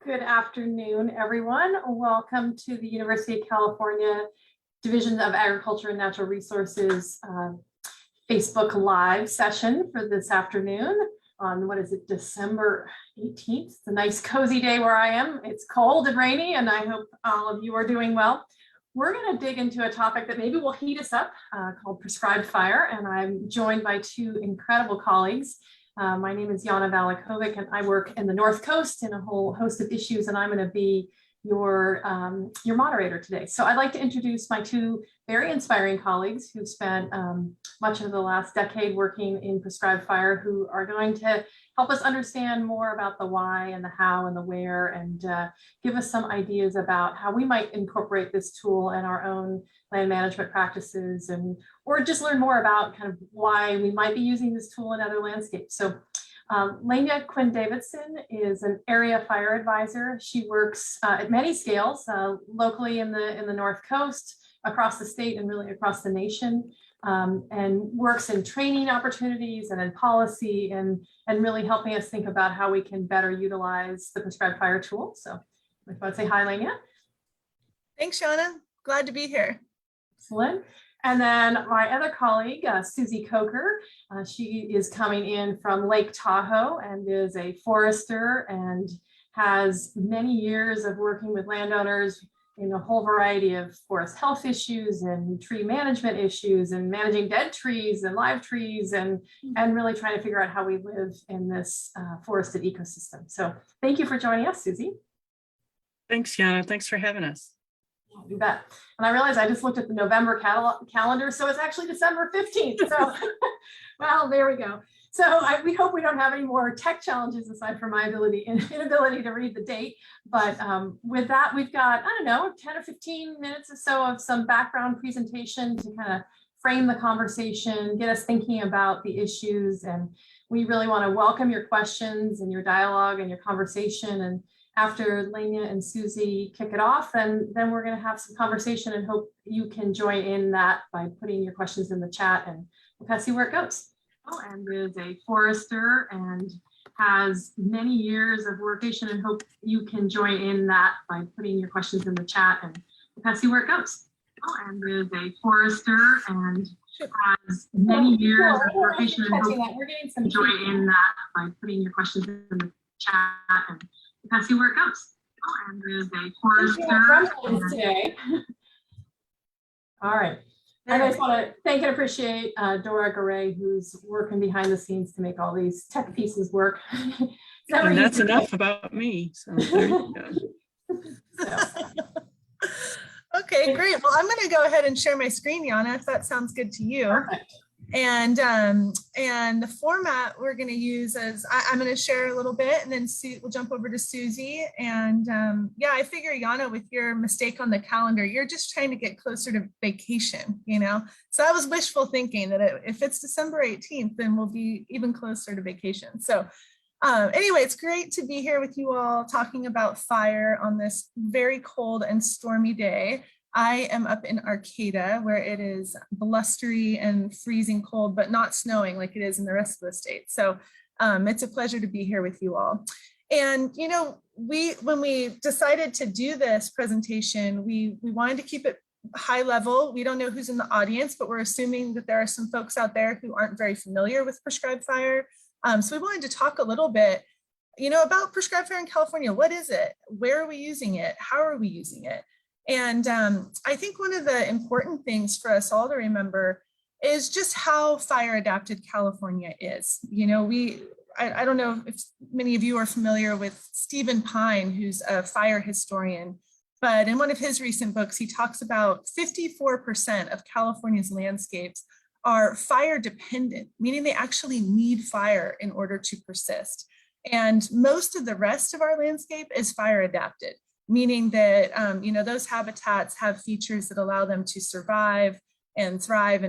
Good afternoon, everyone. Welcome to the University of California Division of Agriculture and Natural Resources Facebook Live session for this afternoon on, what is it, December 18th. It's a nice cozy day where I am. It's cold and rainy, and I hope all of you are doing well. We're going to dig into a topic that maybe will heat us up called prescribed fire, and I'm joined by two incredible colleagues. My name is Yana Valachovic, and I work in the North Coast in a whole host of issues, and I'm going to be your moderator today. So I'd like to introduce my two very inspiring colleagues who've spent much of the last decade working in prescribed fire, who are going to help us understand more about the why and the how and the where, and give us some ideas about how we might incorporate this tool in our own land management practices, and or just learn more about kind of why we might be using this tool in other landscapes. So Lenya Quinn-Davidson is an area fire advisor. She works at many scales, locally in the North Coast, across the state, and really across the nation, and works in training opportunities and in policy, and really helping us think about how we can better utilize the prescribed fire tool. So if I say hi, Lenya. Thanks, Yana. Glad to be here. Excellent. And then my other colleague, Susie Kocher, she is coming in from Lake Tahoe and is a forester and has many years of working with landowners in a whole variety of forest health issues and tree management issues and managing dead trees and live trees, and really trying to figure out how we live in this forested ecosystem. So thank you for joining us, Susie. Thanks, Yana. Thanks for having us. You bet. And I realized I just looked at the November calendar, so it's actually December 15th. So, well, there we go. So we hope we don't have any more tech challenges aside from my inability to read the date. But with that, we've got, I don't know, 10 or 15 minutes or so of some background presentation to kind of frame the conversation, get us thinking about the issues. And we really want to welcome your questions and your dialogue and your conversation. And after Lena and Susie kick it off, and then we're going to have some conversation, and hope you can join in that by putting your questions in the chat, and we'll kind of see where it goes. Oh, and is a forester and has many years of workation, and hope you can join in that by putting your questions in the chat, and we'll kind of see where it goes. Oh, and is a forester and has many years of workation, and hope you can join in that by putting your questions in the chat, and we'll see where it goes. Oh, and there's a forester today. All right. I just want to thank and appreciate Dora Garay, who's working behind the scenes to make all these tech pieces work. And that's enough about me. So there you go. Okay, great. Well, I'm going to go ahead and share my screen, Yana, if that sounds good to you. Perfect. And the format we're going to use is I'm going to share a little bit, and then we'll jump over to Susie. And yeah, I figure, Yana, with your mistake on the calendar, you're just trying to get closer to vacation, you know? So that was wishful thinking that if it's December 18th, then we'll be even closer to vacation. So anyway, it's great to be here with you all talking about fire on this very cold and stormy day. I am up in Arcata, where it is blustery and freezing cold, but not snowing like it is in the rest of the state. So it's a pleasure to be here with you all. And, you know, when we decided to do this presentation, we wanted to keep it high level. We don't know who's in the audience, but we're assuming that there are some folks out there who aren't very familiar with prescribed fire. So we wanted to talk a little bit, you know, about prescribed fire in California. What is it? Where are we using it? How are we using it? And I think one of the important things for us all to remember is just how fire adapted California is. You know, I don't know if many of you are familiar with Stephen Pine, who's a fire historian, but in one of his recent books, he talks about 54% of California's landscapes are fire dependent, meaning they actually need fire in order to persist. And most of the rest of our landscape is fire adapted, meaning that you know, those habitats have features that allow them to survive and thrive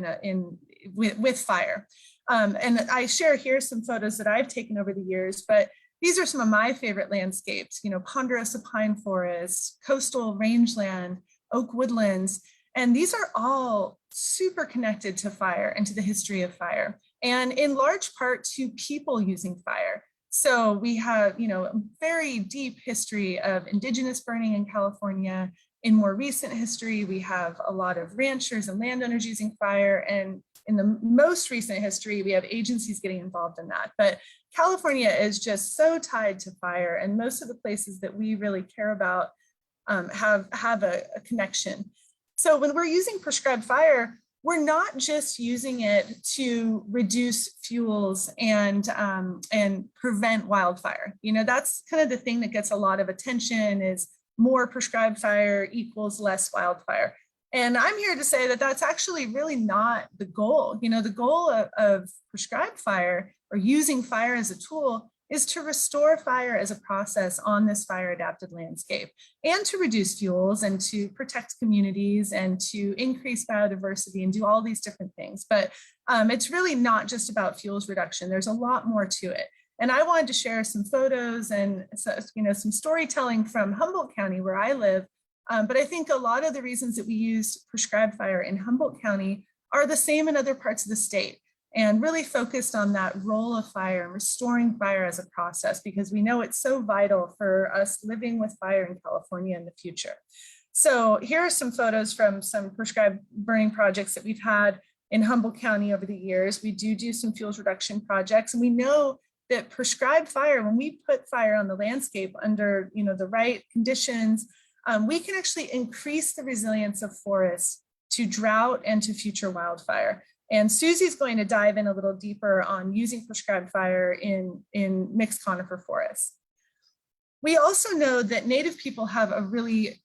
with fire. And I share here some photos that I've taken over the years, but these are some of my favorite landscapes, you know, ponderosa pine forest, coastal rangeland, oak woodlands, and these are all super connected to fire and to the history of fire, and in large part to people using fire. So we have, a very deep history of indigenous burning in California. In more recent history, we have a lot of ranchers and landowners using fire. And in the most recent history, we have agencies getting involved in that. But California is just so tied to fire, and most of the places that we really care about have a connection. So when we're using prescribed fire, we're not just using it to reduce fuels and prevent wildfire. That's kind of the thing that gets a lot of attention, is more prescribed fire equals less wildfire. And I'm here to say that that's actually really not the goal. The goal of prescribed fire, or using fire as a tool, is to restore fire as a process on this fire adapted landscape, and to reduce fuels, and to protect communities, and to increase biodiversity, and do all these different things. But it's really not just about fuels reduction. There's a lot more to it. And I wanted to share some photos and some storytelling from Humboldt County, where I live. But I think a lot of the reasons that we use prescribed fire in Humboldt County are the same in other parts of the state, and really focused on that role of fire and restoring fire as a process, because we know it's so vital for us living with fire in California in the future. So here are some photos from some prescribed burning projects that we've had in Humboldt County over the years. We do some fuels reduction projects, and we know that prescribed fire, when we put fire on the landscape under the right conditions, we can actually increase the resilience of forests to drought and to future wildfire. And Susie's going to dive in a little deeper on using prescribed fire in mixed conifer forests. We also know that Native people have a really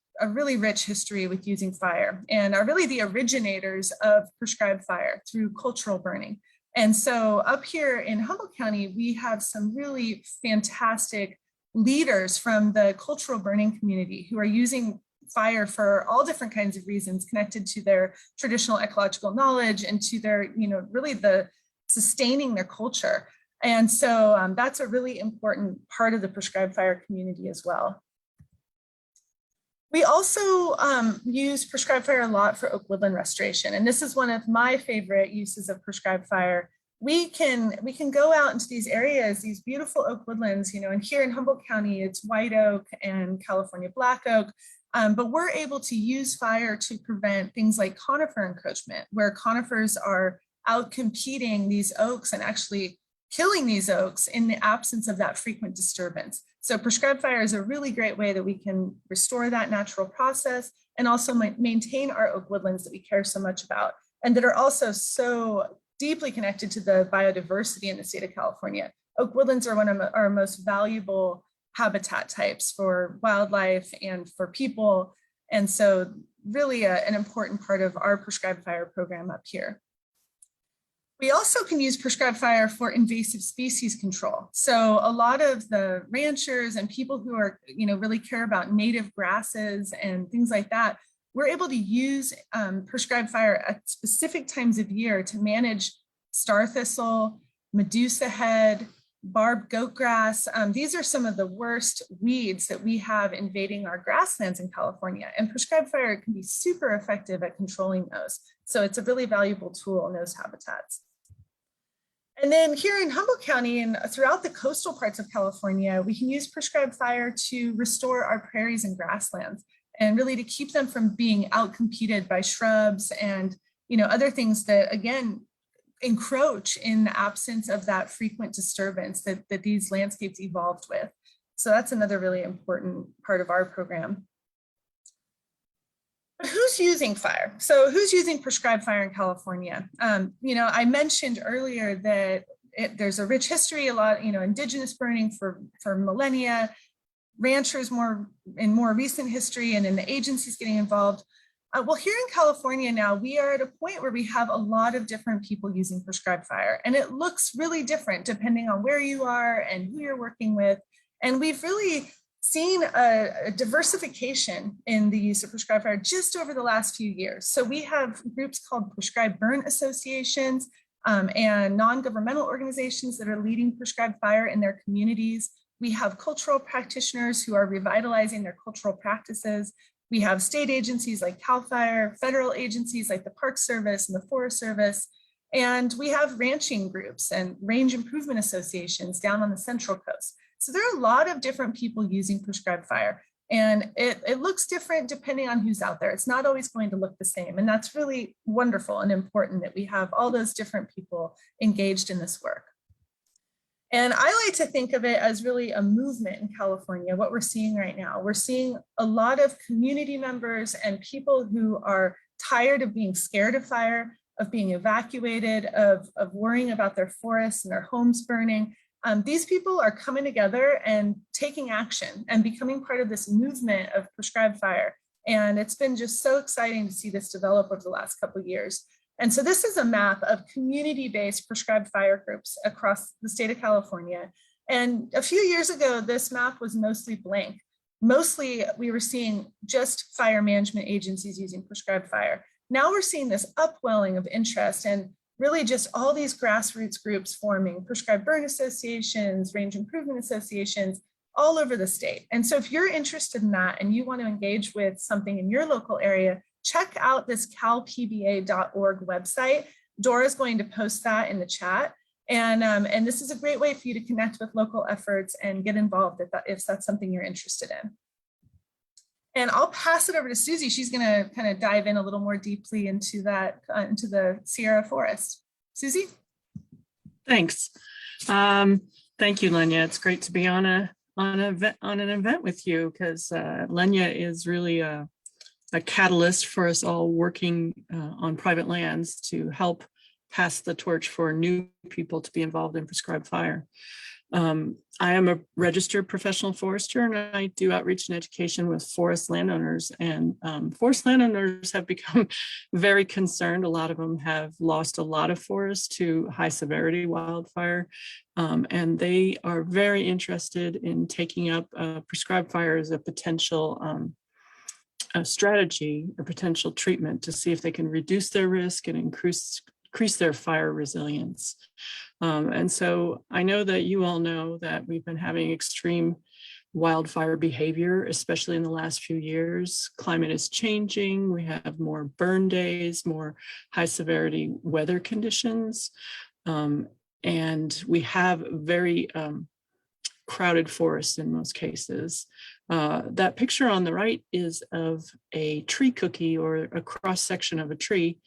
rich history with using fire, and are really the originators of prescribed fire through cultural burning. And so up here in Humboldt County, we have some really fantastic leaders from the cultural burning community who are using fire for all different kinds of reasons, connected to their traditional ecological knowledge and to their, really the sustaining their culture. And so that's a really important part of the prescribed fire community as well. We also use prescribed fire a lot for oak woodland restoration. And this is one of my favorite uses of prescribed fire. We can go out into these areas, these beautiful oak woodlands, and here in Humboldt County, it's white oak and California black oak. But we're able to use fire to prevent things like conifer encroachment, where conifers are out competing these oaks and actually killing these oaks in the absence of that frequent disturbance. So prescribed fire is a really great way that we can restore that natural process, and also maintain our oak woodlands that we care so much about, and that are also so deeply connected to the biodiversity in the state of California. Oak woodlands are one of our most valuable habitat types for wildlife and for people. And so really an important part of our prescribed fire program up here. We also can use prescribed fire for invasive species control. So a lot of the ranchers and people who are, really care about native grasses and things like that, we're able to use prescribed fire at specific times of year to manage star thistle, medusa head, barbed goat grass. These are some of the worst weeds that we have invading our grasslands in California, and prescribed fire can be super effective at controlling those. So it's a really valuable tool in those habitats. And then here in Humboldt County and throughout the coastal parts of California, we can use prescribed fire to restore our prairies and grasslands, and really to keep them from being outcompeted by shrubs and other things that, again, encroach in the absence of that frequent disturbance that these landscapes evolved with. So that's another really important part of our program. But who's using fire? So who's using prescribed fire in California? I mentioned earlier that there's a rich history, a lot, indigenous burning for millennia, ranchers in more recent history, and then the agencies getting involved. Well, here in California now, we are at a point where we have a lot of different people using prescribed fire, and it looks really different depending on where you are and who you're working with. And we've really seen a diversification in the use of prescribed fire just over the last few years. So we have groups called prescribed burn associations and non-governmental organizations that are leading prescribed fire in their communities. We have cultural practitioners who are revitalizing their cultural practices. We have state agencies like CAL FIRE, federal agencies like the Park Service and the Forest Service. And we have ranching groups and range improvement associations down on the Central Coast. So there are a lot of different people using prescribed fire. And it looks different depending on who's out there. It's not always going to look the same. And that's really wonderful and important that we have all those different people engaged in this work. And I like to think of it as really a movement in California, what we're seeing right now. We're seeing a lot of community members and people who are tired of being scared of fire, of being evacuated, of worrying about their forests and their homes burning. These people are coming together and taking action and becoming part of this movement of prescribed fire. And it's been just so exciting to see this develop over the last couple of years. And so this is a map of community-based prescribed fire groups across the state of California. And a few years ago, this map was mostly blank. Mostly we were seeing just fire management agencies using prescribed fire. Now we're seeing this upwelling of interest and really just all these grassroots groups forming prescribed burn associations, range improvement associations, all over the state. And so if you're interested in that and you want to engage with something in your local area, check out this calpba.org website. Dora's going to post that in the chat. And this is a great way for you to connect with local efforts and get involved if that's something you're interested in. And I'll pass it over to Susie. She's going to kind of dive in a little more deeply into that, into the Sierra Forest. Susie? Thanks. Thank you, Lenya. It's great to be on an event with you, because Lenya is really a catalyst for us all working on private lands to help pass the torch for new people to be involved in prescribed fire. I am a registered professional forester, and I do outreach and education with forest landowners, and forest landowners have become very concerned. A lot of them have lost a lot of forest to high severity wildfire, and they are very interested in taking up prescribed fire as a potential strategy or potential treatment to see if they can reduce their risk and increase their fire resilience. And so I know that you all know that we've been having extreme wildfire behavior, especially in the last few years. Climate is changing. We have more burn days, more high severity weather conditions. And we have very crowded forests in most cases. That picture on the right is of a tree cookie, or a cross section of a tree.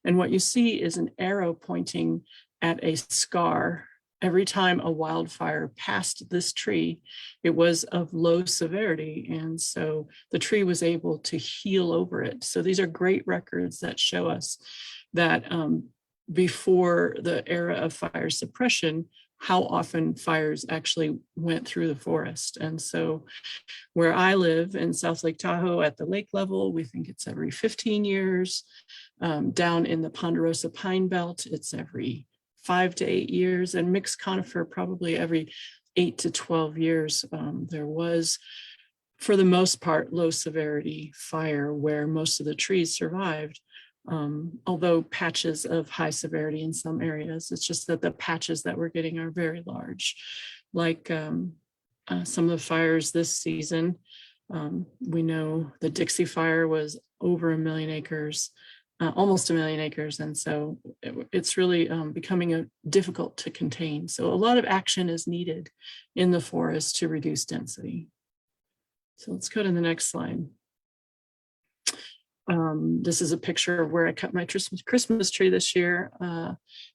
And what you see is an arrow pointing at a scar. Every time a wildfire passed this tree, it was of low severity. And so the tree was able to heal over it. So these are great records that show us that before the era of fire suppression, how often fires actually went through the forest. And so where I live in South Lake Tahoe at the lake level, we think it's every 15 years. Down in the Ponderosa Pine Belt, it's every 5 to 8 years, and mixed conifer probably every 8 to 12 years. There was, for the most part, low severity fire where most of the trees survived. Although patches of high severity in some areas. It's just that the patches that we're getting are very large. Like some of the fires this season, we know the Dixie Fire was over 1 million acres, almost 1 million acres. And so it's really becoming difficult to contain. So a lot of action is needed in the forest to reduce density. So let's go to the next slide. This is a picture of where I cut my Christmas tree this year.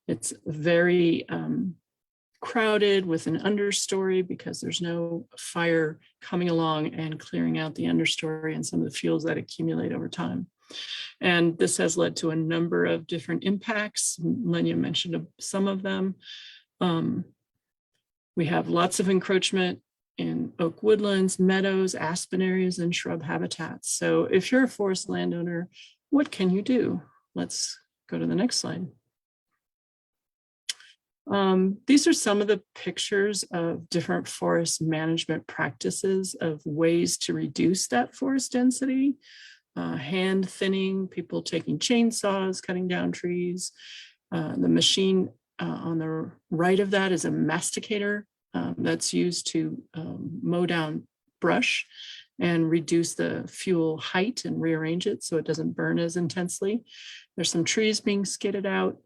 It's very crowded with an understory because there's no fire coming along and clearing out the understory and some of the fuels that accumulate over time. And this has led to a number of different impacts. Lenya mentioned some of them. We have lots of encroachment in oak woodlands, meadows, aspen areas, and shrub habitats. So if you're a forest landowner, what can you do? Let's go to the next slide. These are some of the pictures of different forest management practices of ways to reduce that forest density. Hand thinning, people taking chainsaws, cutting down trees. The machine on the right of that is a masticator. That's used to mow down brush and reduce the fuel height and rearrange it so it doesn't burn as intensely. There's some trees being skidded out.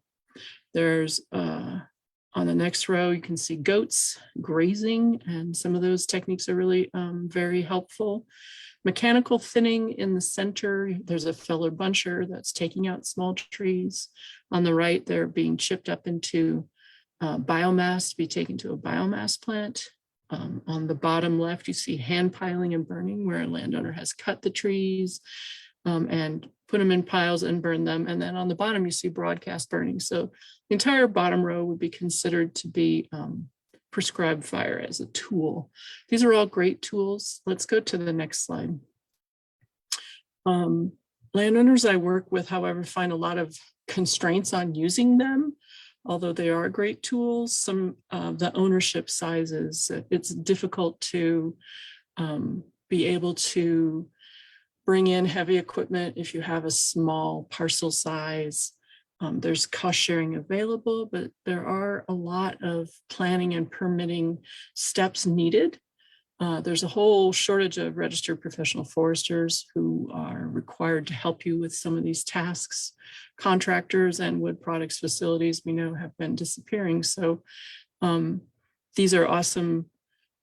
There's on the next row, you can see goats grazing, and some of those techniques are really very helpful. Mechanical thinning in the center, there's a feller buncher that's taking out small trees. On the right, they're being chipped up into biomass to be taken to a biomass plant. On the bottom left, you see hand piling and burning, where a landowner has cut the trees and put them in piles and burn them. And then on the bottom, you see broadcast burning. So the entire bottom row would be considered to be prescribed fire as a tool. These are all great tools. Let's go to the next slide. Landowners I work with, however, find a lot of constraints on using them. Although they are great tools, some of the ownership sizes, it's difficult to be able to bring in heavy equipment if you have a small parcel size. There's cost sharing available, but there are a lot of planning and permitting steps needed. There's a whole shortage of registered professional foresters who are required to help you with some of these tasks. Contractors and wood products facilities we know have been disappearing. So these are awesome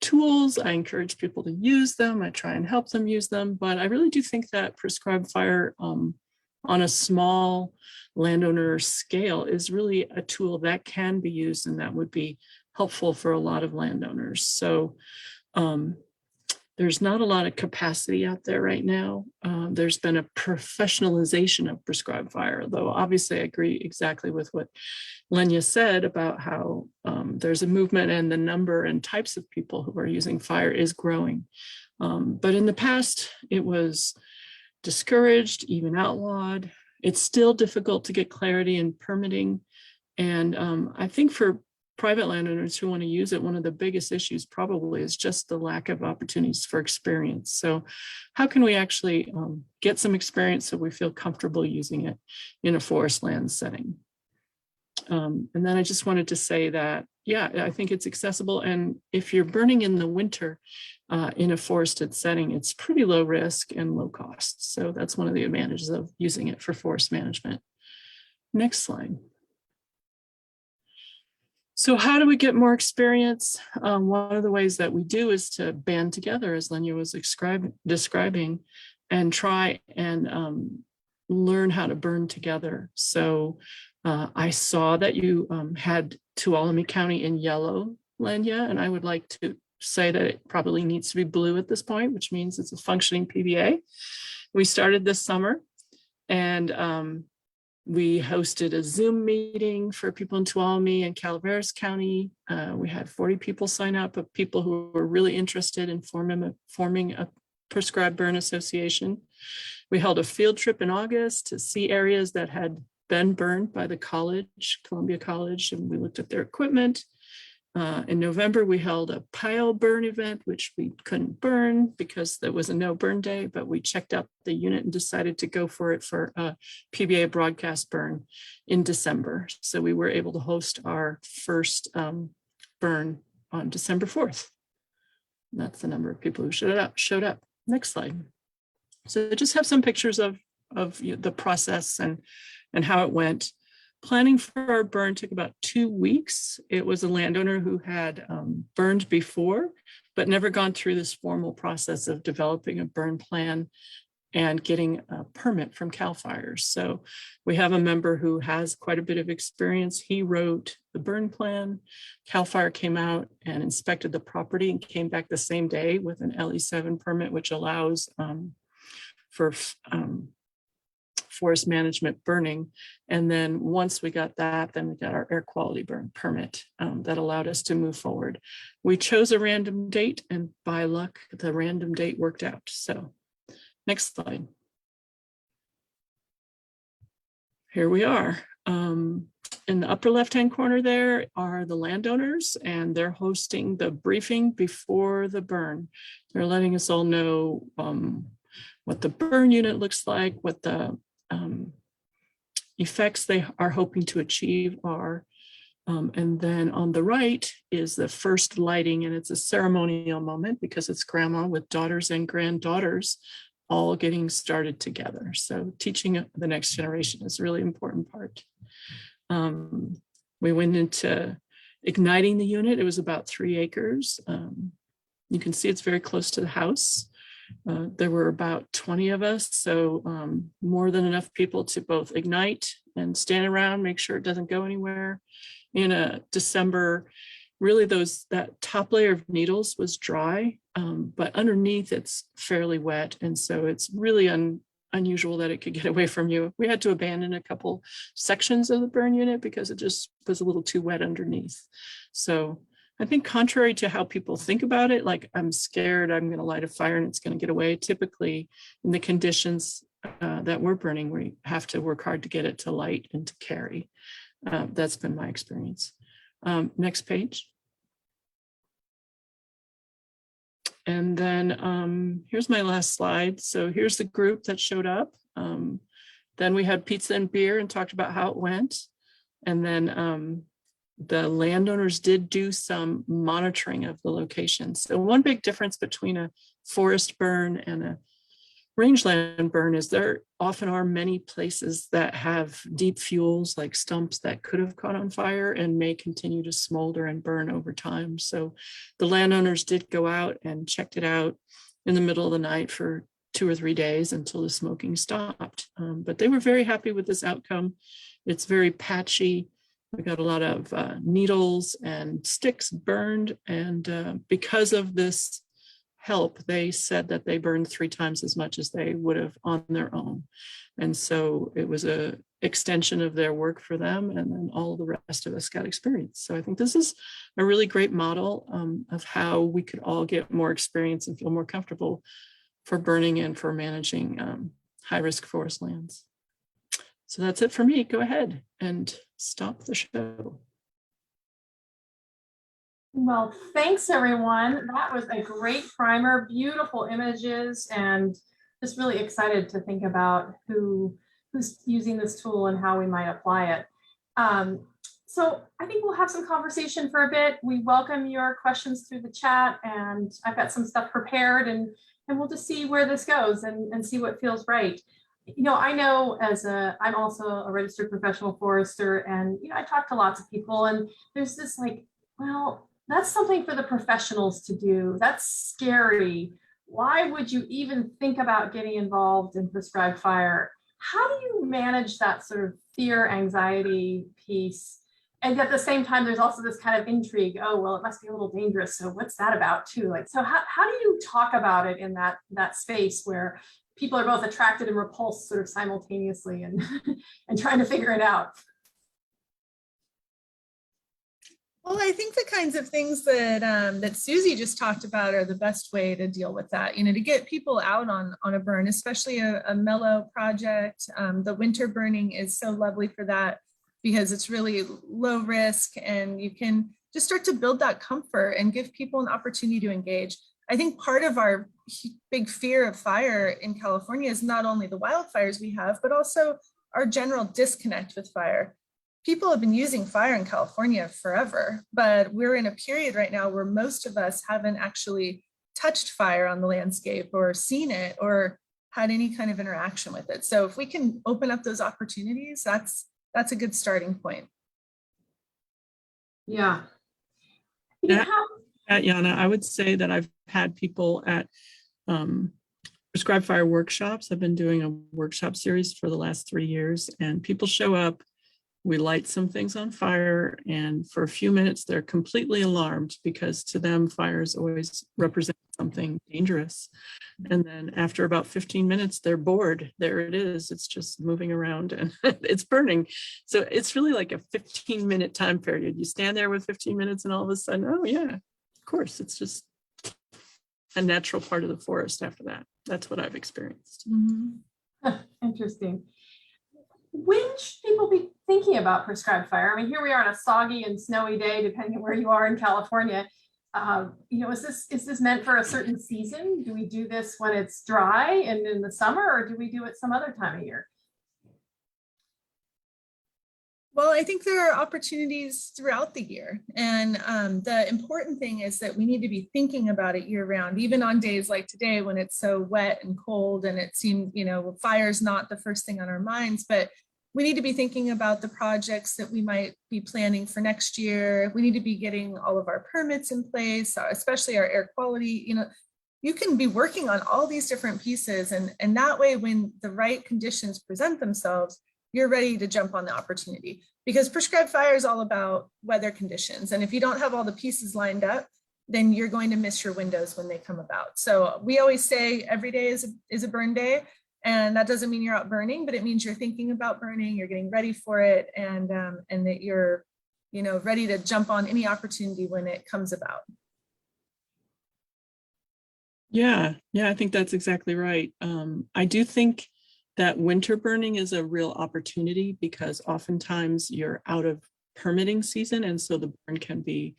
tools. I encourage people to use them. I try and help them use them, but I really do think that prescribed fire on a small landowner scale is really a tool that can be used, and that would be helpful for a lot of landowners. So there's not a lot of capacity out there right now. There's been a professionalization of prescribed fire, though obviously I agree exactly with what Lenya said about how there's a movement and the number and types of people who are using fire is growing. But in the past, it was discouraged, even outlawed. It's still difficult to get clarity in permitting. And I think for private landowners who want to use it, one of the biggest issues probably is just the lack of opportunities for experience. So how can we actually get some experience so we feel comfortable using it in a forest land setting? And then I just wanted to say that, yeah, I think it's accessible. And if you're burning in the winter in a forested setting, it's pretty low risk and low cost. So that's one of the advantages of using it for forest management. Next slide. So how do we get more experience? One of the ways that we do is to band together, as Lenya was describing, and try and learn how to burn together. So I saw that you had Tuolumne County in yellow, Lenya, and I would like to say that it probably needs to be blue at this point, which means it's a functioning PBA. We started this summer, and we hosted a Zoom meeting for people in Tuolumne and Calaveras County. We had 40 people sign up, of people who were really interested in forming a prescribed burn association. We held a field trip in August to see areas that had been burned by the college, Columbia College, and we looked at their equipment. In November, we held a pile burn event, which we couldn't burn because there was a no burn day, but we checked out the unit and decided to go for it for a PBA broadcast burn in December. So we were able to host our first burn on December 4th. And that's the number of people who showed up. Next slide. So I just have some pictures of the process and how it went. Planning for our burn took about 2 weeks. It was a landowner who had burned before, but never gone through this formal process of developing a burn plan and getting a permit from CAL FIRE. So we have a member who has quite a bit of experience. He wrote the burn plan. CAL FIRE came out and inspected the property and came back the same day with an LE7 permit, which allows for forest management burning. And then once we got that, then we got our air quality burn permit that allowed us to move forward. We chose a random date, and by luck, the random date worked out. So next slide. Here we are. In the upper left-hand corner there are the landowners, and they're hosting the briefing before the burn. They're letting us all know what the burn unit looks like, what the effects they are hoping to achieve are. And then on the right is the first lighting, and it's a ceremonial moment because it's grandma with daughters and granddaughters all getting started together. So teaching the next generation is a really important part. We went into igniting the unit. It was about 3 acres. You can see it's very close to the house. There were about 20 of us, so more than enough people to both ignite and stand around, make sure it doesn't go anywhere. In December, really that top layer of needles was dry, but underneath it's fairly wet. And so it's really unusual that it could get away from you. We had to abandon a couple sections of the burn unit because it just was a little too wet underneath. So I think contrary to how people think about it, like I'm scared I'm going to light a fire and it's going to get away. Typically in the conditions that we're burning, we have to work hard to get it to light and to carry. That's been my experience. Next page. And then here's my last slide. So here's the group that showed up. Then we had pizza and beer and talked about how it went. And then the landowners did do some monitoring of the location. So one big difference between a forest burn and a rangeland burn is there often are many places that have deep fuels like stumps that could have caught on fire and may continue to smolder and burn over time. So the landowners did go out and checked it out in the middle of the night for 2 or 3 days until the smoking stopped. But they were very happy with this outcome. It's very patchy. We got a lot of needles and sticks burned. And because of this help, they said that they burned 3 times as much as they would have on their own. And so it was a extension of their work for them, and then all the rest of us got experience. So I think this is a really great model of how we could all get more experience and feel more comfortable for burning and for managing high-risk forest lands. So that's it for me. Go ahead and stop the show. Well, thanks everyone. That was a great primer, beautiful images, and just really excited to think about who's using this tool and how we might apply it. So I think we'll have some conversation for a bit. We welcome your questions through the chat, and I've got some stuff prepared, and we'll just see where this goes and see what feels right. You know, I know I'm also a registered professional forester, and I talk to lots of people, and there's this like, well, that's something for the professionals to do. That's scary. Why would you even think about getting involved in prescribed fire? How do you manage that sort of fear, anxiety piece? And at the same time, there's also this kind of intrigue. Oh, well, it must be a little dangerous. So what's that about too? Like, so how do you talk about it in that space where people are both attracted and repulsed sort of simultaneously and, and trying to figure it out? Well, I think the kinds of things that that Susie just talked about are the best way to deal with that. To get people out on a burn, especially a mellow project. The winter burning is so lovely for that because it's really low risk, and you can just start to build that comfort and give people an opportunity to engage. I think part of our big fear of fire in California is not only the wildfires we have, but also our general disconnect with fire. People have been using fire in California forever, but we're in a period right now where most of us haven't actually touched fire on the landscape or seen it or had any kind of interaction with it. So if we can open up those opportunities, that's a good starting point. Yeah. At Yana, I would say that I've had people at prescribed fire workshops. I've been doing a workshop series for the last 3 years, and people show up. We light some things on fire, and for a few minutes, they're completely alarmed because to them, fires always represent something dangerous. And then after about 15 minutes, they're bored. There it is. It's just moving around and it's burning. So it's really like a 15-minute time period. You stand there with 15 minutes and all of a sudden, oh yeah, of course, it's just a natural part of the forest after that. That's what I've experienced. Mm-hmm. Interesting. When should people be thinking about prescribed fire? I mean, here we are on a soggy and snowy day, depending on where you are in California. Is this meant for a certain season? Do we do this when it's dry and in the summer, or do we do it some other time of year? Well, I think there are opportunities throughout the year. And the important thing is that we need to be thinking about it year round, even on days like today when it's so wet and cold and it seems, fire's not the first thing on our minds, but we need to be thinking about the projects that we might be planning for next year. We need to be getting all of our permits in place, especially our air quality. You can be working on all these different pieces, and that way, when the right conditions present themselves, you're ready to jump on the opportunity, because prescribed fire is all about weather conditions. And if you don't have all the pieces lined up, then you're going to miss your windows when they come about. So we always say every day is a burn day. And that doesn't mean you're out burning, but it means you're thinking about burning, you're getting ready for it, and that you're, ready to jump on any opportunity when it comes about. Yeah, I think that's exactly right. I do think that winter burning is a real opportunity, because oftentimes you're out of permitting season, and so the burn can be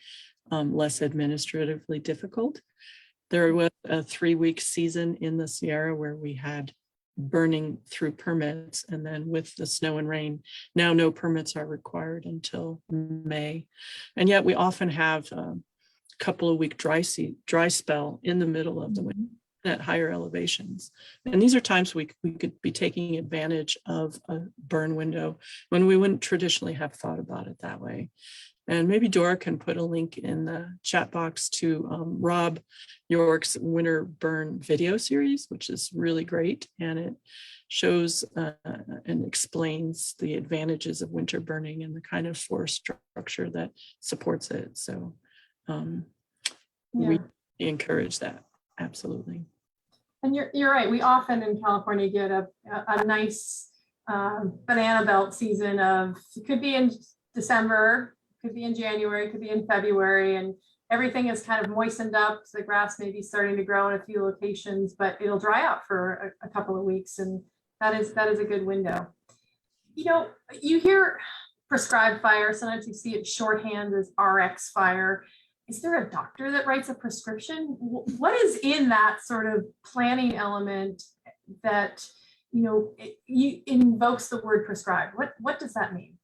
less administratively difficult. There was a 3-week season in the Sierra where we had burning through permits, and then with the snow and rain, now no permits are required until May. And yet we often have a couple of week dry spell in the middle of the winter at higher elevations. And these are times we could be taking advantage of a burn window when we wouldn't traditionally have thought about it that way. And maybe Dora can put a link in the chat box to Rob York's winter burn video series, which is really great. And it shows and explains the advantages of winter burning and the kind of forest structure that supports it. So we encourage that. Absolutely. And you're right. We often in California get a nice banana belt season of, it could be in December, could be in January, could be in February, and everything is kind of moistened up. So the grass may be starting to grow in a few locations, but it'll dry out for a couple of weeks, and that is a good window. You hear prescribed fire. Sometimes you see it shorthand as RX fire. Is there a doctor that writes a prescription? What is in that sort of planning element that invokes the word prescribed? What does that mean?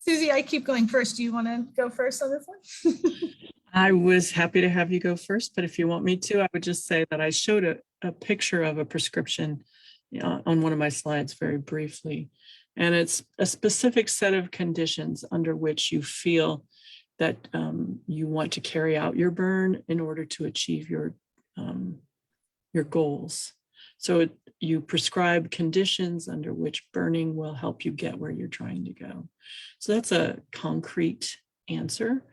Susie, I keep going first. Do you want to go first on this one? I was happy to have you go first, but if you want me to, I would just say that I showed a picture of a prescription on one of my slides very briefly. And it's a specific set of conditions under which you feel that you want to carry out your burn in order to achieve your goals. So you prescribe conditions under which burning will help you get where you're trying to go. So that's a concrete answer.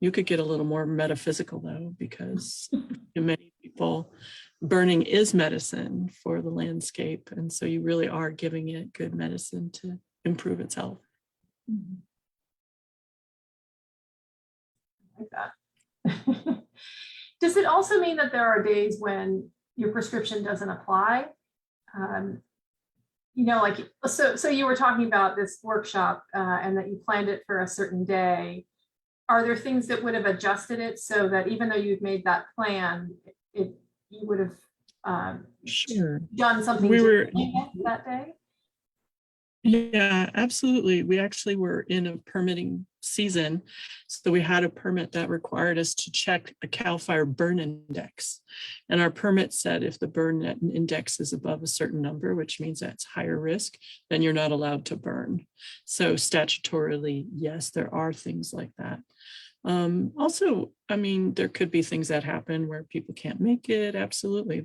You could get a little more metaphysical though, because many people, burning is medicine for the landscape. And so you really are giving it good medicine to improve its health. Like that. Does it also mean that there are days when your prescription doesn't apply? So you were talking about this workshop and that you planned it for a certain day. Are there things that would have adjusted it so that even though you've made that plan, you would have Sure. done something that day? Yeah, absolutely. We actually were in a permitting season. So we had a permit that required us to check a CAL FIRE burn index. And our permit said if the burn index is above a certain number, which means that's higher risk, then you're not allowed to burn. So statutorily, yes, there are things like that. Also, there could be things that happen where people can't make it. Absolutely.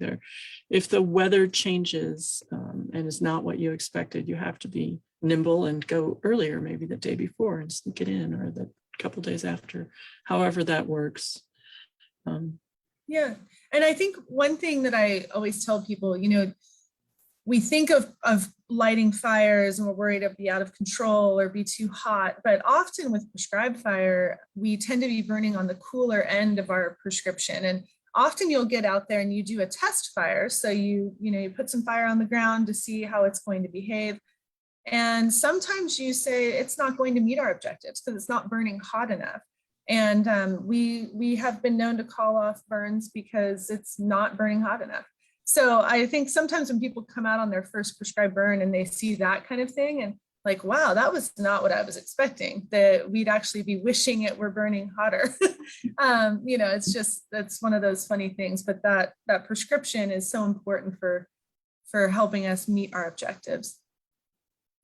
If the weather changes and is not what you expected, you have to be nimble and go earlier, maybe the day before and sneak it in, or the couple days after, however that works. Yeah. And I think one thing that I always tell people, we think of lighting fires and we're worried to be out of control or be too hot, but often with prescribed fire, we tend to be burning on the cooler end of our prescription. And often you'll get out there and you do a test fire. So you put some fire on the ground to see how it's going to behave. And sometimes you say it's not going to meet our objectives because it's not burning hot enough. And we have been known to call off burns because it's not burning hot enough. So I think sometimes when people come out on their first prescribed burn and they see that kind of thing and like, wow, that was not what I was expecting, that we'd actually be wishing it were burning hotter. It's just, that's one of those funny things, but that prescription is so important for for helping us meet our objectives.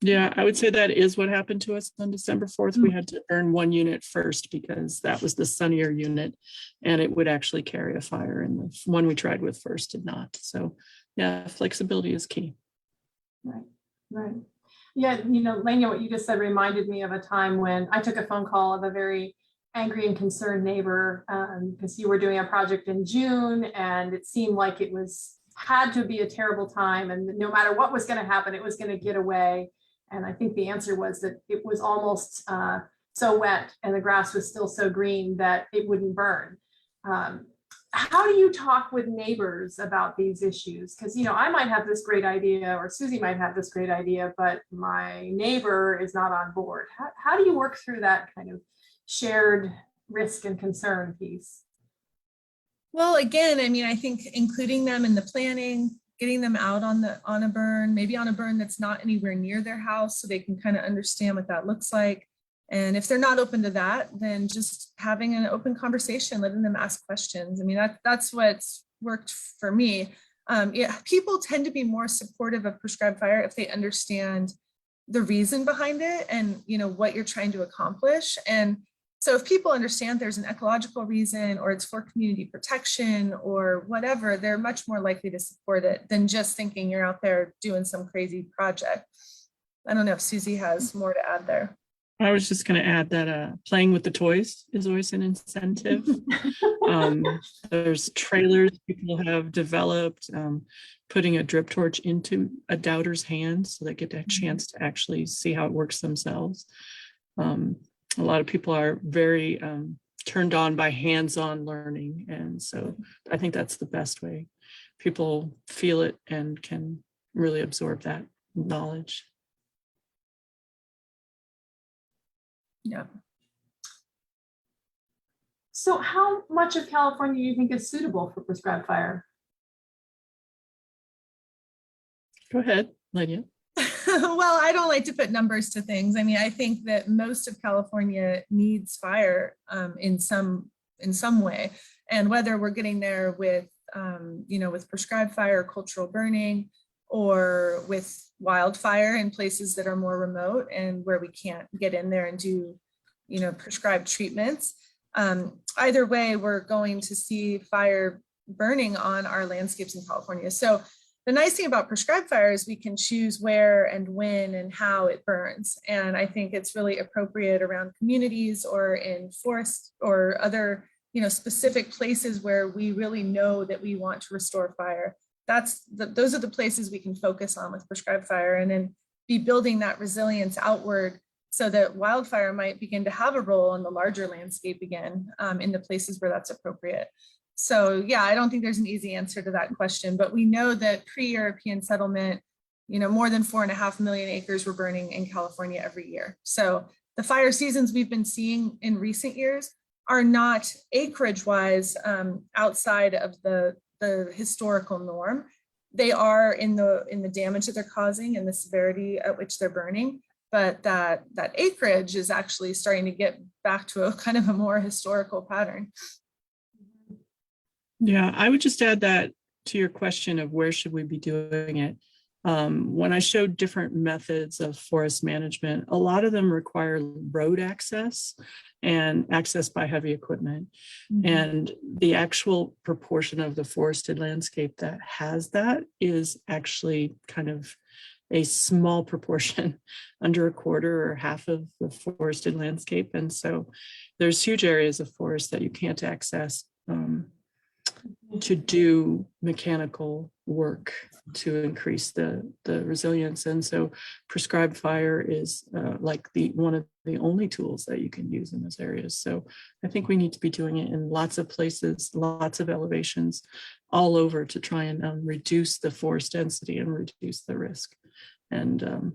Yeah, I would say that is what happened to us on December 4th. We had to burn one unit first because that was the sunnier unit and it would actually carry a fire, and the one we tried with first did not. So yeah, flexibility is key. Right, right. Yeah, Lenya, what you just said reminded me of a time when I took a phone call of a very angry and concerned neighbor because you were doing a project in June and it seemed like it had to be a terrible time, and no matter what was going to happen, it was going to get away. And I think the answer was that it was almost so wet and the grass was still so green that it wouldn't burn. How do you talk with neighbors about these issues? Because, I might have this great idea, or Susie might have this great idea, but my neighbor is not on board. How do you work through that kind of shared risk and concern piece? Well, again, I think including them in the planning, getting them out on a burn, maybe on a burn that's not anywhere near their house, so they can kind of understand what that looks like. And if they're not open to that, then just having an open conversation, letting them ask questions. That's what's worked for me. People tend to be more supportive of prescribed fire if they understand the reason behind it and what you're trying to accomplish. And so if people understand there's an ecological reason, or it's for community protection or whatever, they're much more likely to support it than just thinking you're out there doing some crazy project. I don't know if Susie has more to add there. I was just going to add that playing with the toys is always an incentive. There's trailers people have developed, putting a drip torch into a doubter's hand so they get a chance to actually see how it works themselves. A lot of people are very turned on by hands-on learning. And so I think that's the best way. People feel it and can really absorb that knowledge. Yeah. So how much of California do you think is suitable for prescribed fire? Go ahead, Lenya. Well, I don't like to put numbers to things. I think that most of California needs fire in some way, and whether we're getting there with with prescribed fire, cultural burning, or with wildfire in places that are more remote and where we can't get in there and do prescribed treatments. Either way, we're going to see fire burning on our landscapes in California. So the nice thing about prescribed fire is we can choose where and when and how it burns. And I think it's really appropriate around communities or in forests or other, specific places where we really know that we want to restore fire. Those are the places we can focus on with prescribed fire, and then be building that resilience outward so that wildfire might begin to have a role in the larger landscape again, in the places where that's appropriate. So yeah, I don't think there's an easy answer to that question, but we know that pre-European settlement, more than 4.5 million acres were burning in California every year. So the fire seasons we've been seeing in recent years are not acreage wise outside of the historical norm. They are in the damage that they're causing and the severity at which they're burning, but that acreage is actually starting to get back to a kind of a more historical pattern. Yeah, I would just add that to your question of where should we be doing it. When I showed different methods of forest management, a lot of them require road access and access by heavy equipment. Mm-hmm. And the actual proportion of the forested landscape that has that is actually kind of a small proportion, under a quarter or half of the forested landscape. And so there's huge areas of forest that you can't access to do mechanical work to increase the resilience. And so prescribed fire is like one of the only tools that you can use in those areas. So I think we need to be doing it in lots of places, lots of elevations all over to try and reduce the forest density and reduce the risk. And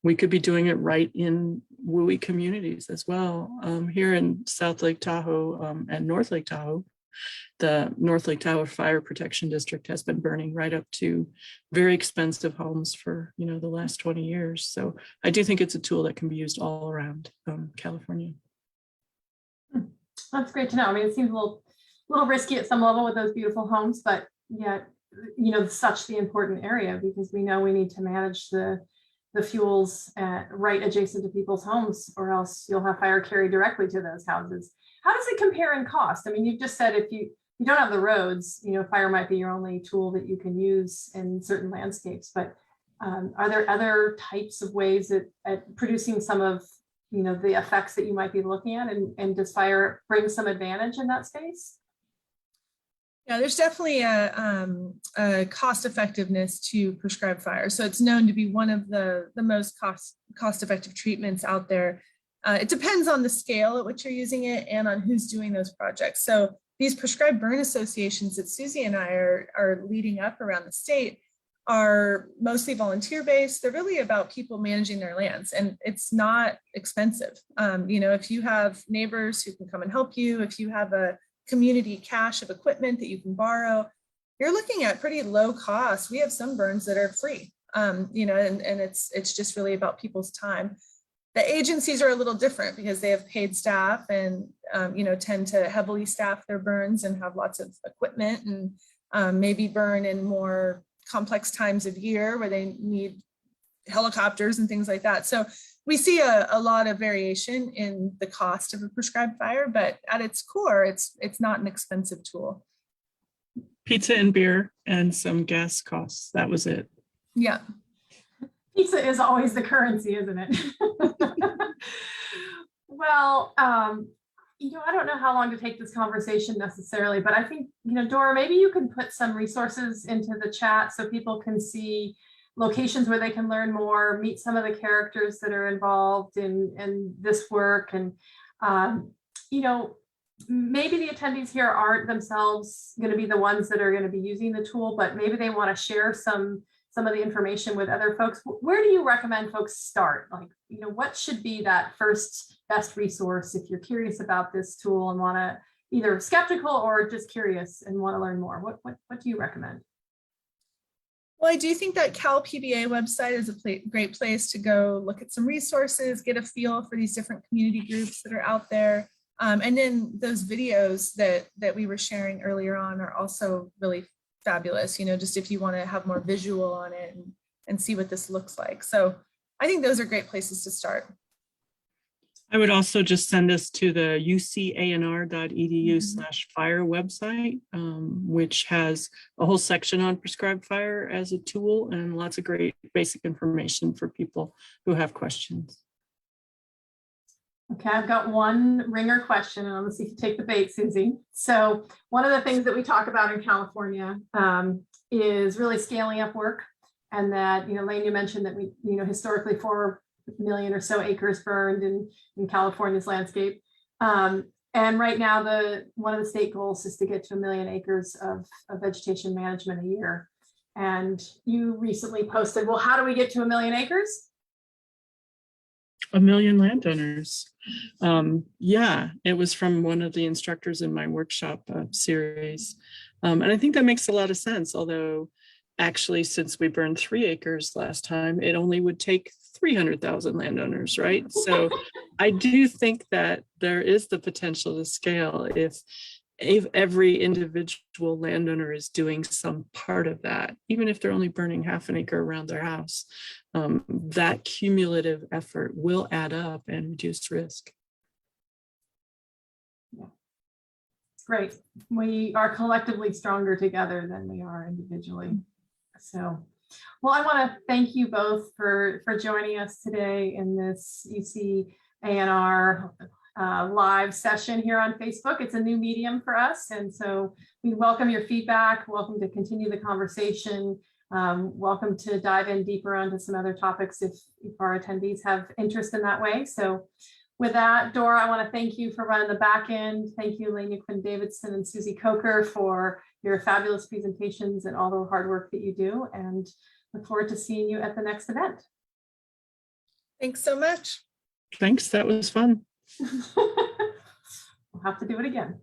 we could be doing it right in WUI communities as well. Here in South Lake Tahoe and North Lake Tahoe, the North Lake Tahoe Fire Protection District has been burning right up to very expensive homes for the last 20 years. So I do think it's a tool that can be used all around California. That's great to know. I mean, it seems a little risky at some level with those beautiful homes, but yet such the important area, because we know we need to manage the fuels right adjacent to people's homes, or else you'll have fire carried directly to those houses. How does it compare in cost? I mean, you've just said if you don't have the roads, fire might be your only tool that you can use in certain landscapes, but are there other types of ways at producing some of the effects that you might be looking at, and does fire bring some advantage in that space? Yeah, there's definitely a cost effectiveness to prescribed fire. So it's known to be one of the most cost effective treatments out there. It depends on the scale at which you're using it and on who's doing those projects. So these prescribed burn associations that Susie and I are leading up around the state are mostly volunteer based. They're really about people managing their lands, and it's not expensive. If you have neighbors who can come and help you, if you have a community cache of equipment that you can borrow, you're looking at pretty low cost. We have some burns that are free, and it's just really about people's time. The agencies are a little different because they have paid staff and tend to heavily staff their burns and have lots of equipment, and maybe burn in more complex times of year where they need helicopters and things like that. So we see a lot of variation in the cost of a prescribed fire, but at its core, it's not an expensive tool. Pizza and beer and some gas costs. That was it. Yeah. Pizza is always the currency, isn't it? Well, I don't know how long to take this conversation necessarily, but I think, Dora, maybe you can put some resources into the chat so people can see locations where they can learn more, meet some of the characters that are involved in this work. And, maybe the attendees here aren't themselves going to be the ones that are going to be using the tool, but maybe they want to share some of the information with other folks. Where do you recommend folks start? Like, what should be that first best resource if you're curious about this tool and want to either skeptical or just curious and want to learn more? What do you recommend? Well, I do think that Cal PBA website is a great place to go look at some resources, get a feel for these different community groups that are out there. And then those videos that we were sharing earlier on are also really fabulous, just if you want to have more visual on it and see what this looks like. So I think those are great places to start. I would also just send us to the ucanr.edu/fire website, which has a whole section on prescribed fire as a tool and lots of great basic information for people who have questions. Okay, I've got one ringer question, and I'm gonna see if you take the bait, Susie. So one of the things that we talk about in California is really scaling up work, and that, Lena mentioned that we, historically 4 million or so acres burned in California's landscape. And right now, one of the state goals is to get to 1 million acres of vegetation management a year. And you recently posted, well, how do we get to 1 million acres? 1 million landowners. Yeah, it was from one of the instructors in my workshop series. And I think that makes a lot of sense, although actually, since we burned 3 acres last time, it only would take 300,000 landowners, right? So I do think that there is the potential to scale if every individual landowner is doing some part of that, even if they're only burning half an acre around their house, that cumulative effort will add up and reduce risk. Yeah. Great. We are collectively stronger together than we are individually. So, well, I want to thank you both for joining us today in this UC ANR live session here on Facebook. It's a new medium for us, and so we welcome your feedback. Welcome to continue the conversation. Welcome to dive in deeper onto some other topics if our attendees have interest in that way. So with that, Dora, I want to thank you for running the back end. Thank you, Lena, Quinn-Davidson, and Susie Kocher for your fabulous presentations and all the hard work that you do, and look forward to seeing you at the next event. Thanks so much. Thanks, that was fun. We'll have to do it again.